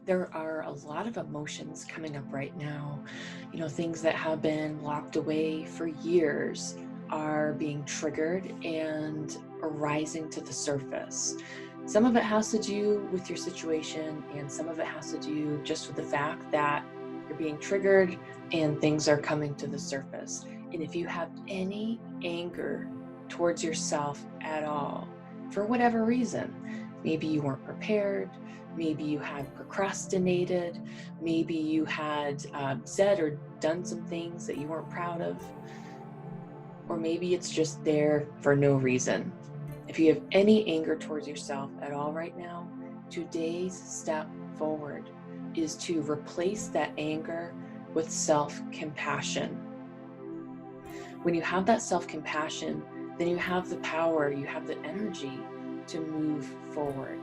there are a lot of emotions coming up right now. Things that have been locked away for years are being triggered and arising to the surface. Some of it has to do with your situation, and some of it has to do just with the fact that you're being triggered and things are coming to the surface. And if you have any anger towards yourself at all, for whatever reason, maybe you weren't prepared, maybe you had procrastinated, maybe you had said or done some things that you weren't proud of, or maybe it's just there for no reason. If you have any anger towards yourself at all right now, today's step forward is to replace that anger with self-compassion. When you have that self-compassion, then you have the power, you have the energy to move forward.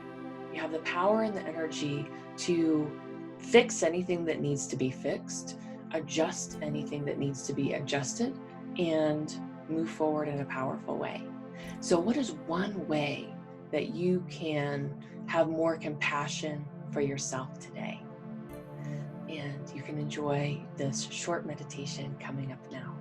You have the power and the energy to fix anything that needs to be fixed, adjust anything that needs to be adjusted, and move forward in a powerful way. So what is one way that you can have more compassion for yourself today? And you can enjoy this short meditation coming up now.